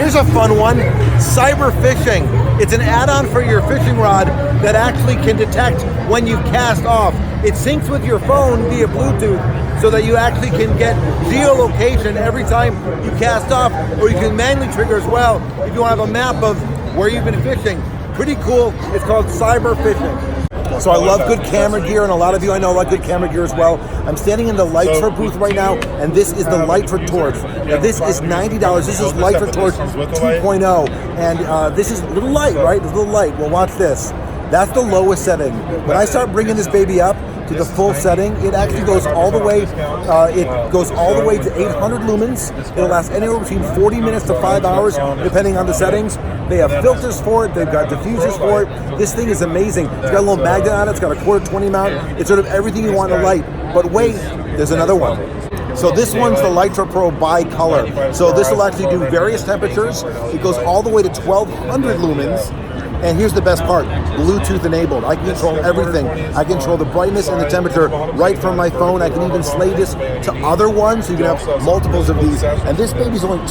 Here's a fun one, cyber fishing. It's an add-on for your fishing rod that actually can detect when you cast off. It syncs with your phone via Bluetooth so that you actually can get geolocation every time you cast off, or you can manually trigger as well if you want to have a map of where you've been fishing. Pretty cool. It's called cyber fishing. So I love good camera gear, and a lot of you I know like good camera gear as well. I'm standing in the Litra booth right now, and this is the Litra Torch. Now this is $90. This is Litra Torch 2.0, and this is a little light, right? It's a little light. Well, watch this. That's the lowest setting. When I start bringing this baby up to the full setting, it actually goes all the way. It goes all the way to 800 lumens. It'll last anywhere between 40 minutes to 5 hours, depending on the settings. They have filters for it. They've got diffusers for it. This thing is amazing. It's got a little magnet on it. It's got a quarter 20 mount. It's sort of everything you want in a light. But wait, there's another one. So this one's the Litra Pro Bi-Color. So this will actually do various temperatures. It goes all the way to 1200 lumens. And here's the best part, Bluetooth enabled. I can control everything. I control the brightness and the temperature right from my phone. I can even slay this to other ones, so you can have multiples of these. And this baby's only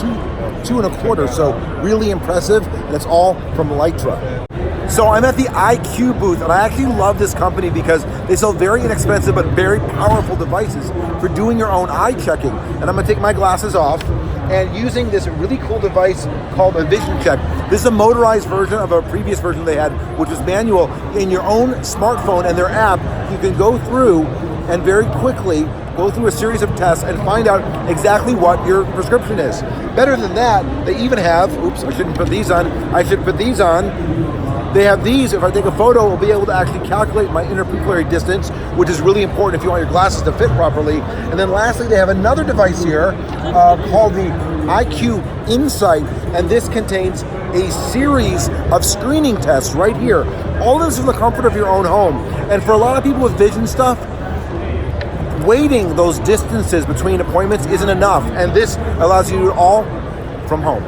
two and a quarter, so really impressive, and it's all from Litra. So I'm at the IQ booth, and I actually love this company because they sell very inexpensive but very powerful devices for doing your own eye checking. And I'm gonna take my glasses off, and using this really cool device called a Vision Check. This is a motorized version of a previous version they had, which was manual. In your own smartphone and their app, you can go through and very quickly go through a series of tests and find out exactly what your prescription is. Better than that, they even have, oops, I shouldn't put these on, I should put these on. They have these, if I take a photo, we'll be able to actually calculate my interpupillary distance, which is really important if you want your glasses to fit properly. And then lastly, they have another device here called the IQ Insight, and this contains a series of screening tests right here. All of this is in the comfort of your own home. And for a lot of people with vision stuff, waiting those distances between appointments isn't enough, and this allows you to do it all from home.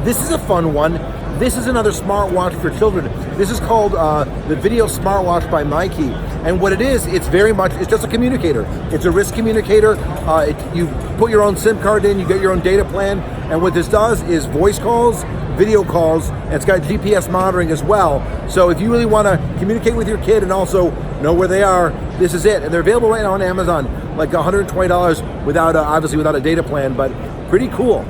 This is a fun one. This is another smartwatch for children. This is called the Video Smartwatch by MyKey. And what it is, it's just a communicator. It's a wrist communicator. You put your own SIM card in, you get your own data plan. And what this does is voice calls, video calls, and it's got GPS monitoring as well. So if you really want to communicate with your kid and also know where they are, this is it. And they're available right now on Amazon, like $120 without obviously without a data plan, but pretty cool.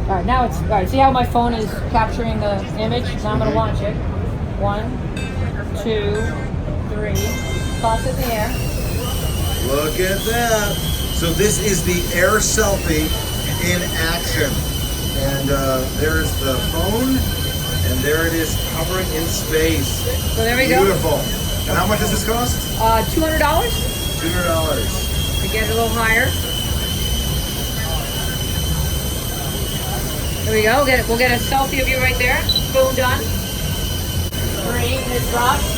All right, now it's, all right, see how my phone is capturing the image? Now I'm gonna launch it. 1, 2, 3, toss it in the air. Look at that. So this is the Air Selfie in action. And there's the phone, and there it is hovering in space. So there we go. Beautiful. And how much does this cost? $200. $200. To get it a little higher. There we go. We'll get a selfie of you right there. Boom, done. 3, and it drops.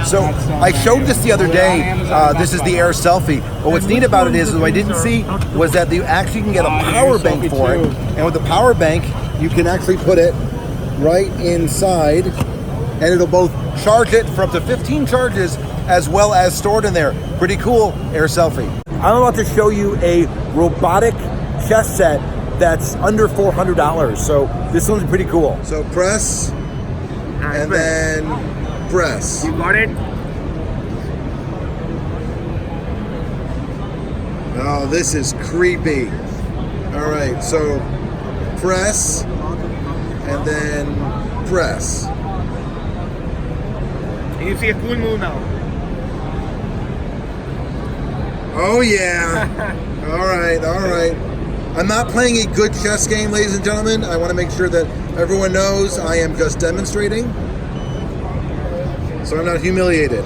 So I showed this the other day. This is the Air Selfie. But what's neat about it is what I didn't see was that you actually can get a power bank for it. And with the power bank, you can actually put it right inside, and it'll both charge it for up to 15 charges as well as stored in there. Pretty cool Air Selfie. I'm about to show you a robotic chess set that's under $400. So this one's pretty cool. So press and then press. You got it? Oh, this is creepy. All right, so press and then press. And you see a cool move now. Oh yeah. All right. I'm not playing a good chess game, ladies and gentlemen. I want to make sure that everyone knows I am just demonstrating, so I'm not humiliated.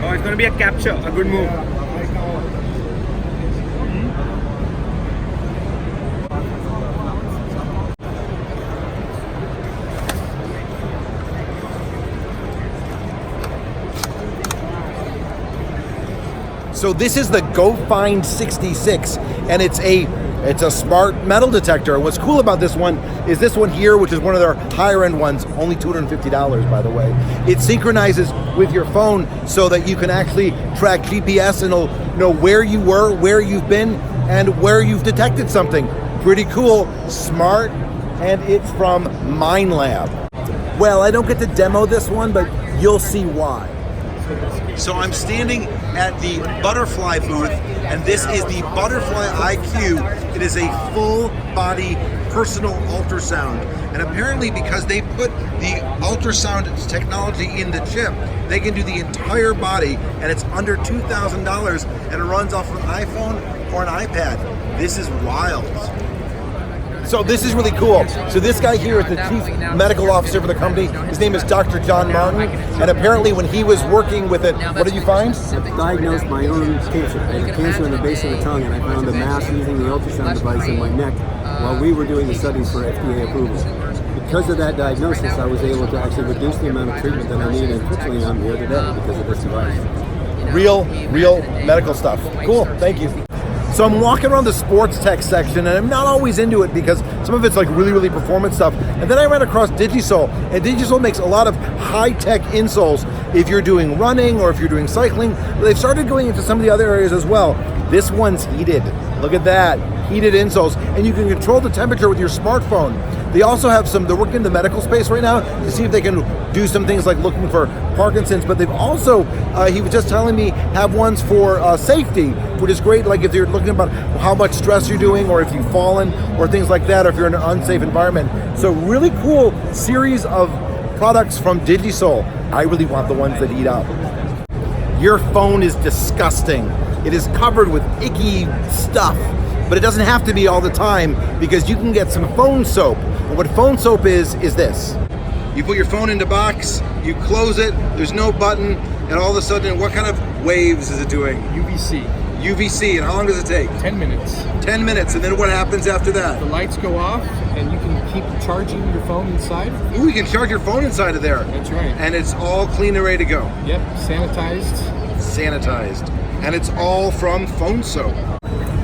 Oh, it's going to be a capture, a good move. So this is the Gofind 66, and it's a It's a smart metal detector. And what's cool about this one is this one here, which is one of their higher end ones, only $250 by the way. It synchronizes with your phone so that you can actually track GPS and it'll know where you were, where you've been, and where you've detected something. Pretty cool, smart, and it's from MindLab. Well, I don't get to demo this one, but you'll see why. So I'm standing at the Butterfly booth, and this is the Butterfly IQ. It is a full body personal ultrasound. And apparently because they put the ultrasound technology in the chip, they can do the entire body, and it's under $2,000, and it runs off an iPhone or an iPad. This is wild. So this is really cool. So this guy here is the chief medical officer for the company. His name is Dr. John Martin. And apparently when he was working with it, what did you find? I diagnosed my own cancer. I had cancer in the base of the tongue, and I found a mass using the ultrasound device in my neck while we were doing the studies for FDA approval. Because of that diagnosis, I was able to actually reduce the amount of treatment that I need, and fortunately I'm here today because of this device. Real medical stuff. Cool, thank you. So I'm walking around the sports tech section, and I'm not always into it because some of it's like really performance stuff. And then I ran across Digisol, and Digisol makes a lot of high-tech insoles if you're doing running or if you're doing cycling. They've started going into some of the other areas as well. This one's heated. Look at that, heated insoles. And you can control the temperature with your smartphone. They also have they're working in the medical space right now to see if they can do some things like looking for Parkinson's, but they've also, he was just telling me, have ones for safety, which is great, like if you're looking about how much stress you're doing, or if you've fallen, or things like that, or if you're in an unsafe environment. So really cool series of products from Digisol. I really want the ones that heat up. Your phone is disgusting. It is covered with icky stuff, but it doesn't have to be all the time because you can get some phone soap. And what phone soap is this. You put your phone in the box, you close it, there's no button, and all of a sudden, what kind of waves is it doing? UVC. UVC, and how long does it take? 10 minutes. 10 minutes, and then what happens after that? The lights go off, and you can keep charging your phone inside. Ooh, you can charge your phone inside of there. That's right. And it's all clean and ready to go. Yep, sanitized. Sanitized. And it's all from Fonso.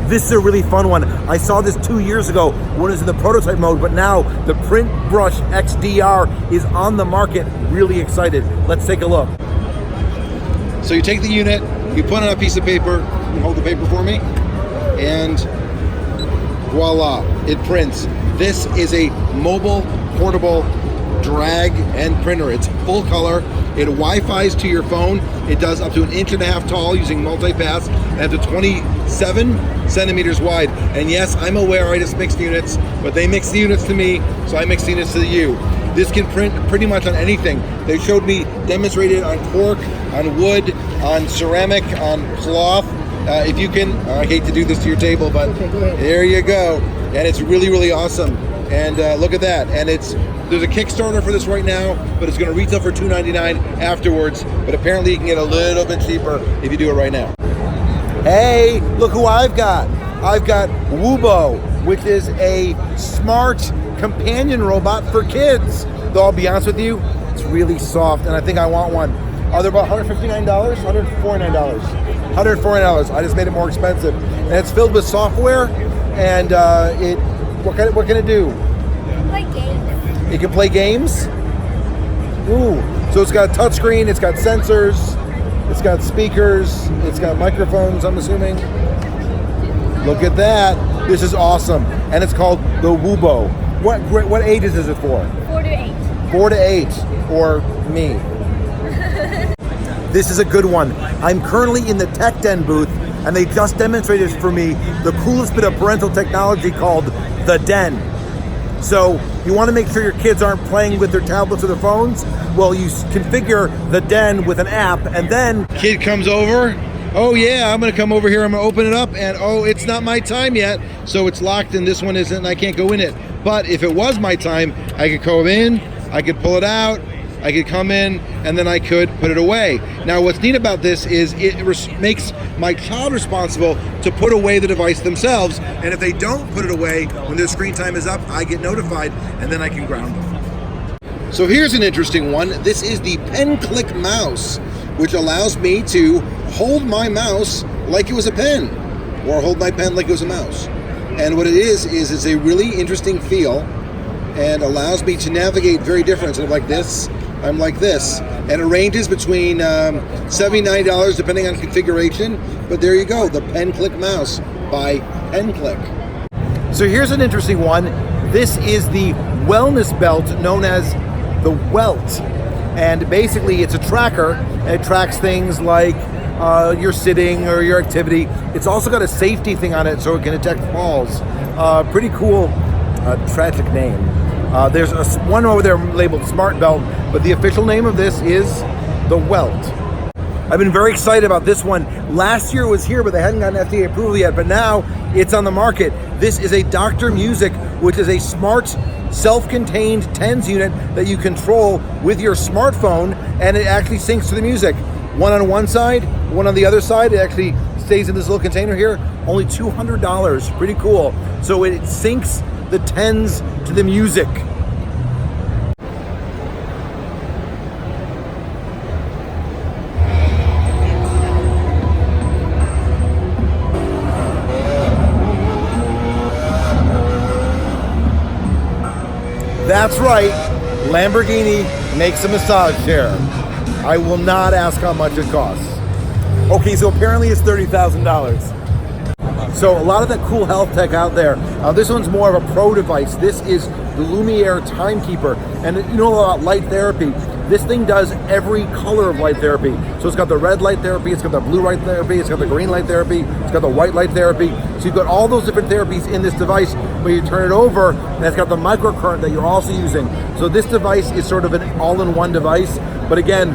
This is a really fun one. I saw this 2 years ago when it was in the prototype mode, but now the Printbrush XR is on the market. Really excited. Let's take a look. So you take the unit, you put it on a piece of paper, you hold the paper for me, and voila, it prints. This is a mobile, portable drag and printer. It's full color. It Wi-Fi's to your phone. It does up to 1.5 inches tall using multipass and up to 27 centimeters wide. And yes, I'm aware I just mixed units, but they mixed the units to me, so I mixed the units to you. This can print pretty much on anything. They showed me demonstrated on cork, on wood, on ceramic, on cloth. If you can, I hate to do this to your table, but there you go. And it's really awesome. And look at that. And there's a Kickstarter for this right now, but it's going to retail for $299 afterwards. But apparently you can get a little bit cheaper if you do it right now. Hey, look who I've got. I've got Wubo, which is a smart companion robot for kids. Though I'll be honest with you, it's really soft, and I think I want one. They're about $159, $149. $149. I just made it more expensive, and it's filled with software. And what can it do? Play games. It can play games. Ooh, so it's got a touchscreen, it's got sensors, it's got speakers, it's got microphones, I'm assuming. Look at that. This is awesome. And it's called the Wubo. What ages is it for? 4 to 8. 4 to 8, or me. This is a good one. I'm currently in the Tech Den booth, and they just demonstrated for me the coolest bit of parental technology called the Den. So you want to make sure your kids aren't playing with their tablets or their phones? Well, you configure the Den with an app, and then kid comes over. Oh yeah, I'm gonna come over here, I'm gonna open it up, and oh, it's not my time yet, so it's locked and this one isn't, and I can't go in it. But if it was my time, I could go in, I could pull it out, I could come in, and then I could put it away. Now what's neat about this is it makes my child responsible to put away the device themselves, and if they don't put it away when their screen time is up, I get notified, and then I can ground them. So here's an interesting one. This is the PenClick Mouse, which allows me to hold my mouse like it was a pen, or hold my pen like it was a mouse. And what it is it's a really interesting feel and allows me to navigate very different. So like this, I'm like this. And it ranges between $79 depending on configuration. But there you go, the PenClick Mouse by PenClick. So here's an interesting one. This is the wellness belt known as the Welt. And basically it's a tracker, and it tracks things like your sitting or your activity. It's also got a safety thing on it so it can detect falls. Pretty cool, tragic name. There's one over there labeled Smart Belt, but the official name of this is the Welt. I've been very excited about this one. Last year it was here, but they hadn't gotten FDA approval yet, but now it's on the market. This is a DrMusic, which is a smart, self-contained TENS unit that you control with your smartphone, and it actually syncs to the music. One on one side, one on the other side. It actually stays in this little container here. Only $200, pretty cool. So it syncs the TENS to the music. That's right, Lamborghini makes a massage chair. I will not ask how much it costs. Okay, so apparently it's $30,000. So a lot of that cool health tech out there. This one's more of a pro device. This is the Lumiere Timekeeper. And you know about light therapy. This thing does every color of light therapy. So it's got the red light therapy, it's got the blue light therapy, it's got the green light therapy, it's got the white light therapy. So you've got all those different therapies in this device, but you turn it over and it's got the microcurrent that you're also using. So this device is sort of an all-in-one device, but again,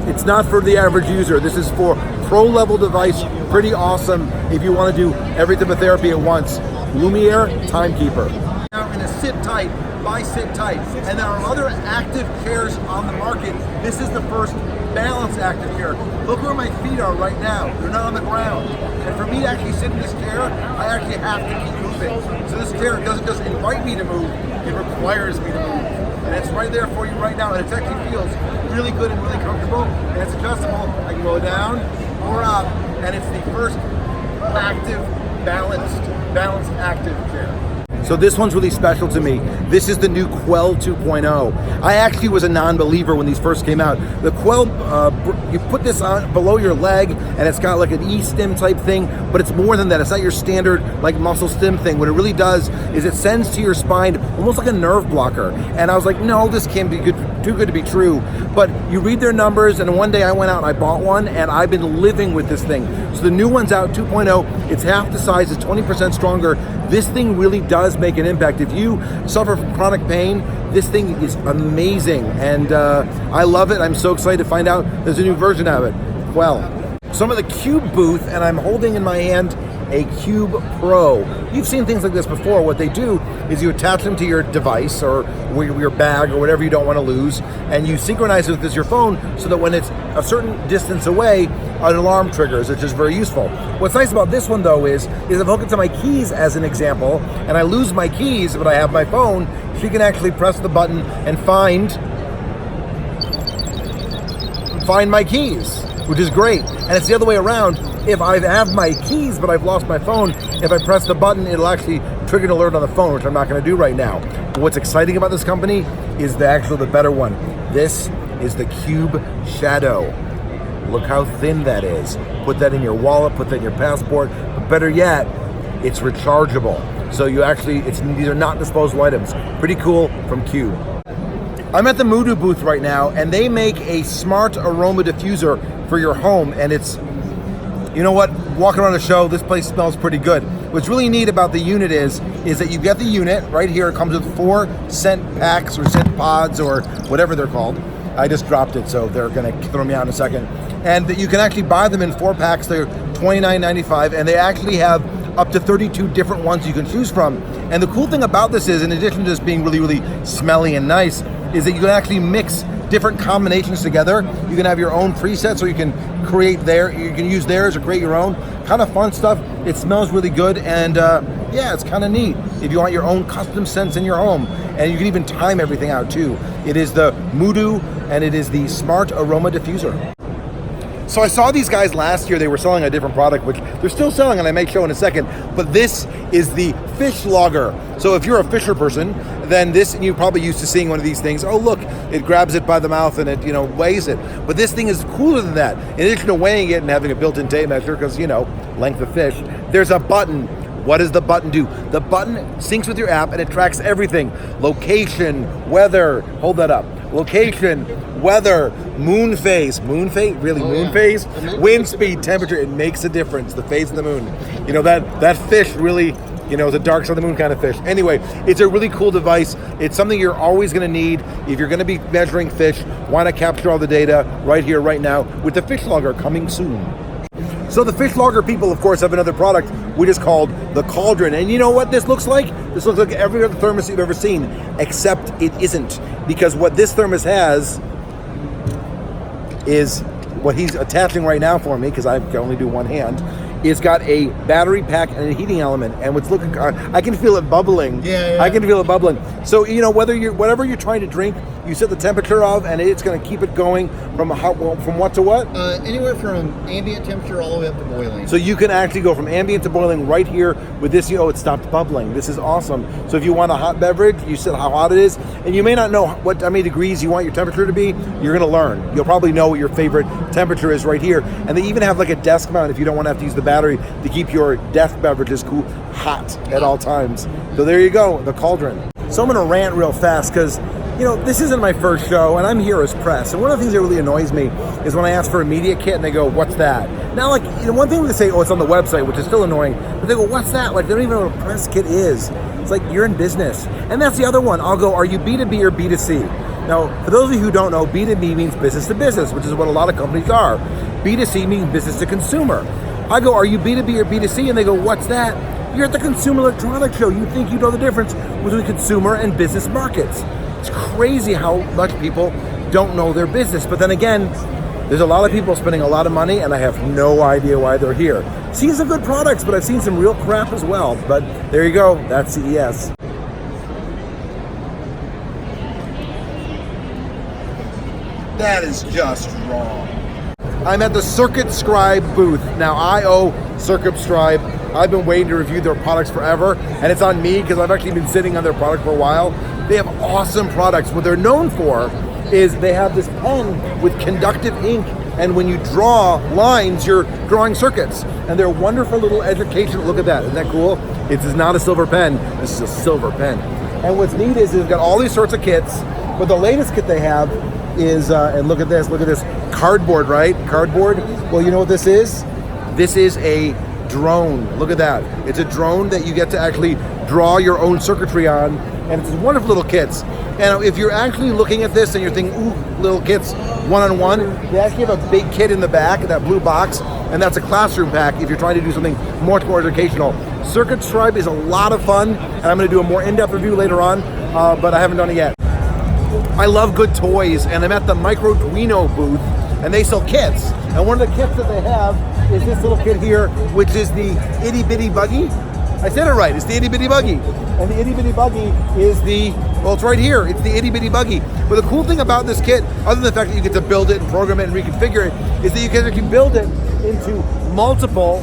it's not for the average user. This is for pro-level device, pretty awesome if you want to do every type of therapy at once. Lumiere Timekeeper. Now in a sit tight, by sit tight, and there are other active chairs on the market. This is the first balanced active chair. Look where my feet are right now. They're not on the ground. And for me to actually sit in this chair, I actually have to keep moving. So this chair doesn't just invite me to move, it requires me to move. And it's right there for you right now, and it actually feels really good and really comfortable, and it's adjustable. I can go down or up, and it's the first active, balanced active chair. So this one's really special to me. This is the new Quell 2.0. I actually was a non-believer when these first came out. The Quell, you put this on below your leg, and it's got like an E-stim type thing, but it's more than that. It's not your standard like muscle stim thing. What it really does is it sends to your spine almost like a nerve blocker. And I was like, no, this can't be too good to be true. But you read their numbers, and one day I went out and I bought one, and I've been living with this thing. So the new one's out, 2.0. It's half the size, it's 20% stronger. This thing really does make an impact. If you suffer from chronic pain, this thing is amazing, and I love it. I'm so excited to find out there's a new version of it. Well, so I'm at the Cube booth, and I'm holding in my hand a Cube Pro. You've seen things like this before. What they do is you attach them to your device or your bag or whatever you don't want to lose, and you synchronize it with your phone so that when it's a certain distance away, an alarm triggers, which is very useful. What's nice about this one though is if I hook it to my keys as an example, and I lose my keys, but I have my phone, she can actually press the button and find my keys, which is great. And it's the other way around. If I have my keys, but I've lost my phone, if I press the button, it'll actually trigger an alert on the phone, which I'm not gonna do right now. But what's exciting about this company is the better one. This is the Cube Shadow. Look how thin that is. Put that in your wallet, put that in your passport, but better yet, it's rechargeable. So you actually, these are not disposable items. Pretty cool from Cube. I'm at the Mudu booth right now, and they make a smart aroma diffuser for your home, and it's, you know what, walking around the show, this place smells pretty good. What's really neat about the unit is that you get the unit right here. It comes with 4 scent packs or scent pods or whatever they're called. I just dropped it, so they're gonna throw me out in a second. And that you can actually buy them in 4 packs. They're $29.95, and they actually have up to 32 different ones you can choose from. And the cool thing about this is, in addition to just being really, really smelly and nice, is that you can actually mix different combinations together. You can have your own presets, or you can you can use theirs or create your own. Kind of fun stuff. It smells really good, and yeah, it's kind of neat if you want your own custom scents in your home. And you can even time everything out too. It is the Mudu, and it is the Smart Aroma Diffuser. So I saw these guys last year, they were selling a different product, which they're still selling, and I may show in a second, but this is the fish logger. So if you're a fisher person, then this, you're probably used to seeing one of these things. Oh look, it grabs it by the mouth and it, weighs it. But this thing is cooler than that. In addition to weighing it and having a built-in tape measure, because, length of fish, there's a button. What does the button do? The button syncs with your app and it tracks everything. Location, weather, hold that up. Location, weather, moon phase, moon phase, wind speed, temperature, it makes a difference, the phase of the moon. That fish really, is a dark side of the moon kind of fish. Anyway, it's a really cool device. It's something you're always gonna need. If you're gonna be measuring fish, why not capture all the data right here, right now, with the fish logger coming soon. So the fish logger people, of course, have another product which is called the Cauldron. And you know what this looks like? This looks like every other thermos you've ever seen, except it isn't. Because what this thermos has is what he's attaching right now for me, because I can only do one hand. It's got a battery pack and a heating element, and what's looking, I can feel it bubbling. Yeah. I can feel it bubbling. So whatever you're trying to drink, you set the temperature of, and it's going to keep it going from what to what? Anywhere from ambient temperature all the way up to boiling. So you can actually go from ambient to boiling right here with this. It stopped bubbling. This is awesome. So if you want a hot beverage, you set how hot it is, and you may not know how many degrees you want your temperature to be. You're going to learn. You'll probably know what your favorite temperature is right here. And they even have like a desk mount if you don't want to have to use the battery to keep your desk beverages hot at all times. So there you go, the Cauldron. So I'm going to rant real fast because this isn't my first show, and I'm here as press. And one of the things that really annoys me is when I ask for a media kit, and they go, "What's that?" Now, one thing they say, "Oh, it's on the website," which is still annoying. But they go, "What's that?" Like they don't even know what a press kit is. It's like you're in business, and that's the other one. I'll go, "Are you B2B or B2C?" Now, for those of you who don't know, B2B means business to business, which is what a lot of companies are. B2C means business to consumer. I go, "Are you B2B or B2C?" And they go, "What's that?" You're at the Consumer Electronics Show. You think you know the difference between consumer and business markets. It's crazy how much people don't know their business. But then again, there's a lot of people spending a lot of money, and I have no idea why they're here. Seen some good products, but I've seen some real crap as well. But there you go. That's CES. That is just wrong. I'm at the Circuit Scribe booth. Now, I owe Circuit Scribe. I've been waiting to review their products forever, and it's on me because I've actually been sitting on their product for a while. They have awesome products. What they're known for is they have this pen with conductive ink, and when you draw lines, you're drawing circuits. And they're wonderful little educational. Look at that. Isn't that cool? It is not a silver pen. This is a silver pen. And what's neat is they've got all these sorts of kits, but the latest kit they have is, and look at this, cardboard, right? Cardboard. Well, you know what this is? This is a drone. Look at that. It's a drone that you get to actually draw your own circuitry on, and it's wonderful little kits. And if you're actually looking at this and you're thinking, ooh, little kits, one-on-one, they actually have a big kit in the back, that blue box, and that's a classroom pack if you're trying to do something much more educational. Circuit Scribe is a lot of fun, and I'm going to do a more in-depth review later on, but I haven't done it yet. I love good toys, and I'm at the Microduino booth, and they sell kits. And one of the kits that they have is this little kit here, which is the Itty Bitty Buggy. I said it right, it's the Itty Bitty Buggy. And the Itty Bitty Buggy is it's right here, it's the Itty Bitty Buggy. But the cool thing about this kit, other than the fact that you get to build it and program it and reconfigure it, is that you can actually build it into multiple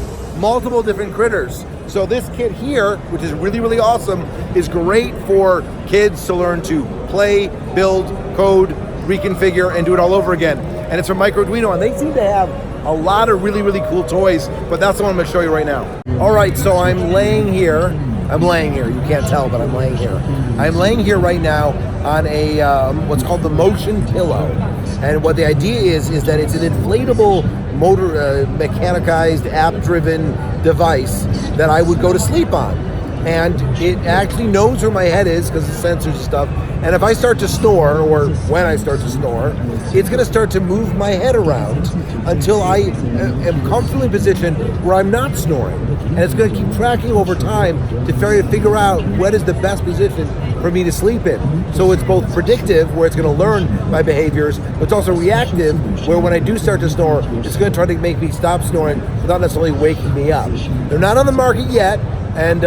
different critters. So this kit here, which is really, really awesome, is great for kids to learn to play, build, code, reconfigure, and do it all over again. And it's from Microduino, and they seem to have a lot of really, really cool toys, but that's the one I'm gonna show you right now. All right, so I'm laying here. You can't tell, but I'm laying here. I'm laying here right now on a, what's called the motion pillow. And what the idea is that it's an inflatable motor, mechanized, app-driven device that I would go to sleep on. And it actually knows where my head is because it sensors and stuff. And if I start to snore, or when I start to snore, it's going to start to move my head around until I am comfortably positioned where I'm not snoring. And it's going to keep tracking over time to figure out what is the best position for me to sleep in. So it's both predictive, where it's going to learn my behaviors, but it's also reactive, where when I do start to snore, it's going to try to make me stop snoring without necessarily waking me up. They're not on the market yet. And,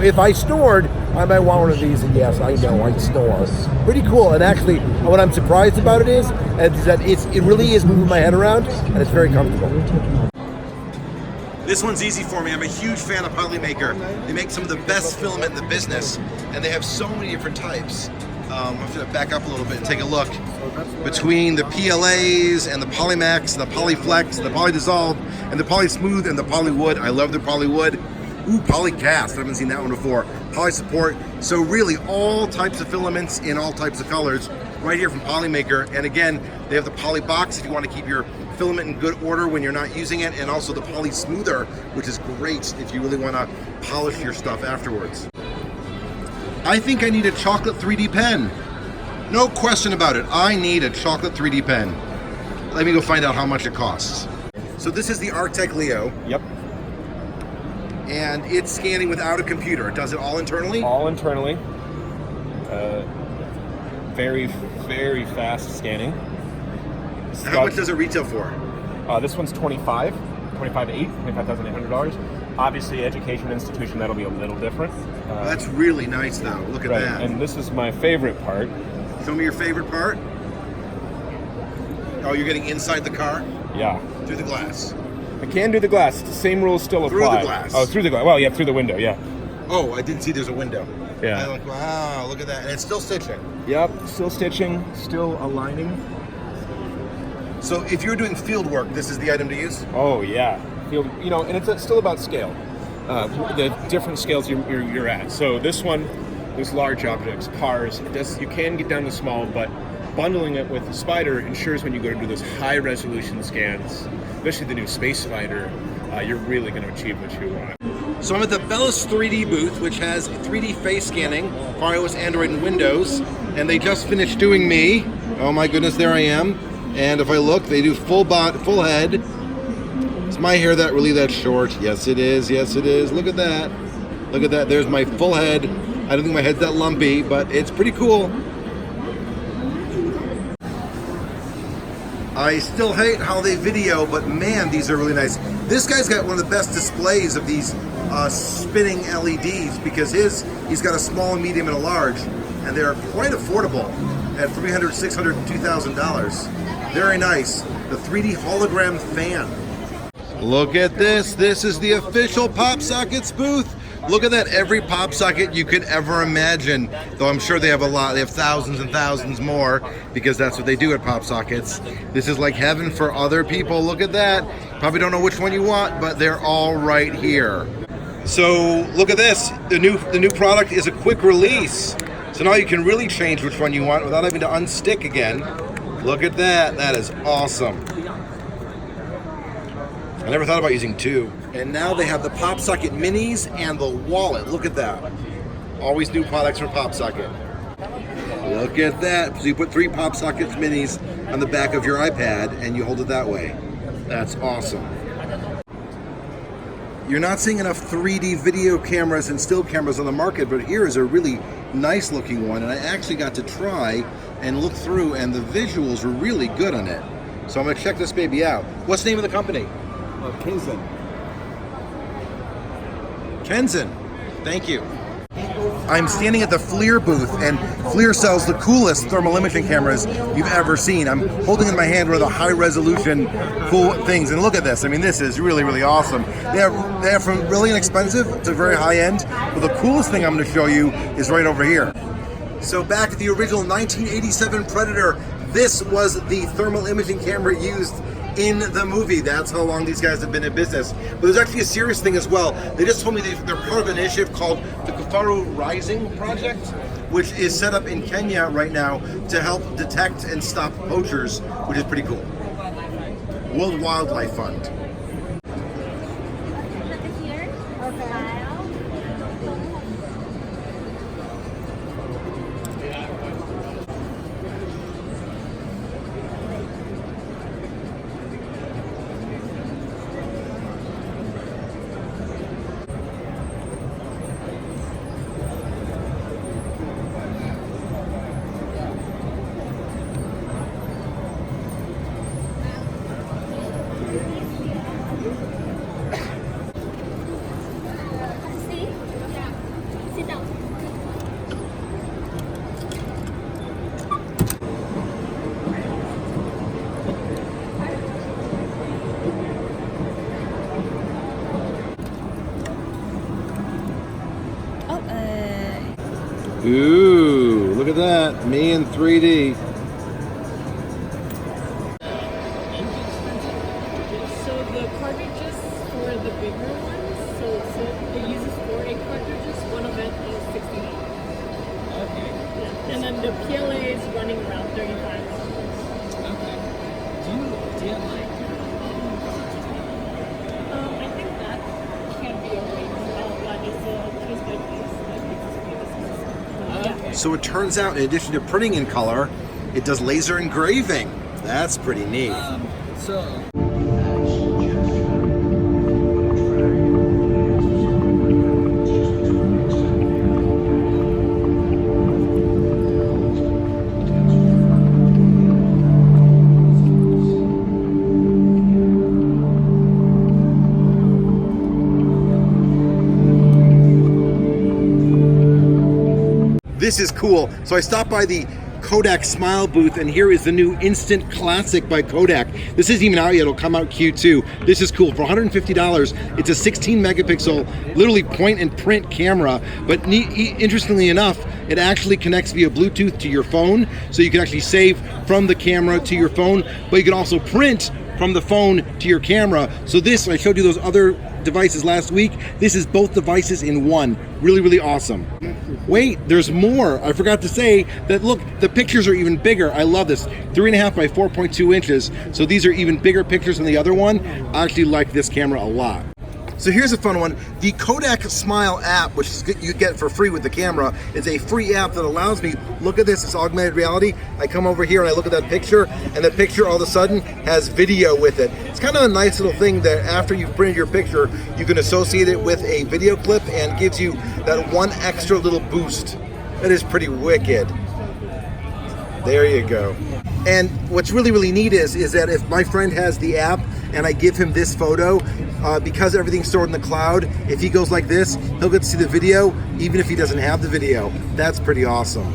if I snored, I might want one of these, and yes, I know, I snore. Pretty cool, and actually, what I'm surprised about it is that it really is moving my head around, and it's very comfortable. This one's easy for me. I'm a huge fan of Polymaker. They make some of the best filament in the business, and they have so many different types. I'm going to back up a little bit and take a look. Between the PLAs and the Polymax and the Polyflex and the Polydissolve and the Polysmooth and the Polywood. I love the Polywood. Ooh, Polycast. I haven't seen that one before. Polysupport. So really all types of filaments in all types of colors right here from Polymaker. And again, they have the Polybox if you want to keep your filament in good order when you're not using it, and also the Poly Smoother, which is great if you really want to polish your stuff afterwards. I think I need a chocolate 3D pen. No question about it. I need a chocolate 3D pen. Let me go find out how much it costs. So this is the Arctec Leo. Yep. And it's scanning without a computer. It does it all internally? All internally. Very, very fast scanning. How much does it retail for? This one's $25,800. Obviously, education institution, that'll be a little different. That's really nice, though. Look at right. that. And this is my favorite part. Show me your favorite part. Oh, you're getting inside the car? Yeah. Through the glass. I can do the glass. The same rules still apply. Through the glass. Oh, through the glass. Well, yeah, through the window, yeah. Oh, I didn't see there's a window. Yeah. I'm like, wow, look at that. And it's still stitching. Yep, still stitching, still aligning. So if you're doing field work, this is the item to use? Oh, yeah. You know, and it's still about scale. The different scales you're at. So this one, there's large objects, cars. You can get down to small, but bundling it with the Spider ensures when you go to do those high resolution scans, especially the new Space Spider, you're really going to achieve what you want. So I'm at the Bellis 3D booth, which has 3D face scanning for iOS, Android, and Windows, and they just finished doing me. Oh my goodness, there I am. And if I look, they do full head. Is my hair really that short? Yes, it is. Yes, it is. Look at that. Look at that. There's my full head. I don't think my head's that lumpy, but it's pretty cool. I still hate how they video, but man, these are really nice. This guy's got one of the best displays of these spinning LEDs because he's got a small, medium, and a large, and they're quite affordable at $300, $600, and $2,000. Very nice. The 3D hologram fan. Look at this. This is the official PopSockets booth. Look at that. Every PopSocket you could ever imagine. Though I'm sure they have a lot. They have thousands and thousands more because that's what they do at PopSockets. This is like heaven for other people. Look at that. Probably don't know which one you want, but they're all right here. So look at this. The new product is a quick release. So now you can really change which one you want without having to unstick again. Look at that. That is awesome. I never thought about using two. And now they have the PopSocket Minis and the wallet. Look at that. Always new products from PopSocket. Look at that. So you put 3 PopSockets Minis on the back of your iPad and you hold it that way. That's awesome. You're not seeing enough 3D video cameras and still cameras on the market, but here is a really nice looking one, and I actually got to try and look through, and the visuals were really good on it. So I'm gonna check this baby out. What's the name of the company? Kenzen. Kenzen. Thank you. I'm standing at the Flear booth, and Flear sells the coolest thermal imaging cameras you've ever seen. I'm holding in my hand one of the high-resolution cool things, and look at this. I mean, this is really, really awesome. They have from really inexpensive to very high-end, but the coolest thing I'm going to show you is right over here. So back to the original 1987 Predator, this was the thermal imaging camera used in the movie. That's how long these guys have been in business. But there's actually a serious thing as well. They just told me they're part of an initiative called the Kifaru Rising Project, which is set up in Kenya right now to help detect and stop poachers, which is pretty cool. World Wildlife Fund. Ooh, look at that. Me in 3D. So the cartridges for the bigger ones, so it uses 4 8 cartridges. One of it is 68. Okay. Yeah. And then the PLA is running around 35. Okay. Do you like? I think that can be a way. That is a case by case. Yeah. So it turns out, in addition to printing in color, it does laser engraving. That's pretty neat. This is cool. So I stopped by the Kodak Smile booth, and here is the new Instant Classic by Kodak. This isn't even out yet, it'll come out Q2. This is cool. For $150, it's a 16 megapixel, literally point and print camera, but interestingly enough, it actually connects via Bluetooth to your phone, so you can actually save from the camera to your phone, but you can also print from the phone to your camera. So this, I showed you those other devices last week, this is both devices in one. Really, really awesome. Wait, there's more. I forgot to say that, look, the pictures are even bigger. I love this. 3.5 by 4.2 inches. So these are even bigger pictures than the other one. I actually like this camera a lot. So here's a fun one. The Kodak Smile App, which you get for free with the camera, is a free app that allows me, look at this, it's augmented reality. I come over here and I look at that picture, and that picture all of a sudden has video with it. It's kind of a nice little thing that after you've printed your picture, you can associate it with a video clip and gives you that one extra little boost. That is pretty wicked. There you go. And what's really, really neat is that if my friend has the app and I give him this photo, because everything's stored in the cloud, if he goes like this, he'll get to see the video, even if he doesn't have the video. That's pretty awesome.